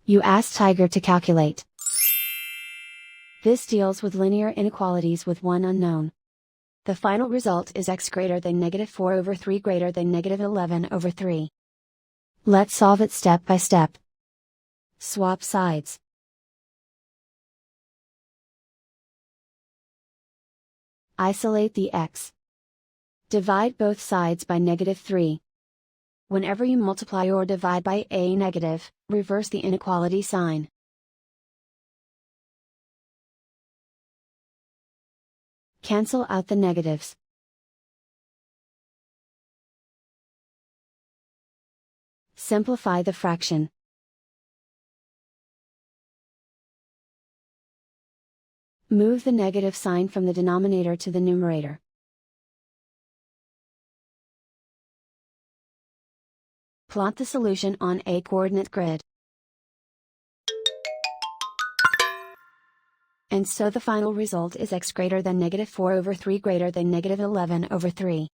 You ask Tiger to calculate. This deals with linear inequalities with one unknown. The final result is x greater than -4/3 greater than -11/3. Let's solve it step by step. Swap sides. Isolate the x. Divide both sides by -3. Whenever you multiply or divide by a negative, reverse the inequality sign. Cancel out the negatives. Simplify the fraction. Move the negative sign from the denominator to the numerator. Plot the solution on a coordinate grid. And so the final result is x greater than -4/3 greater than -11/3.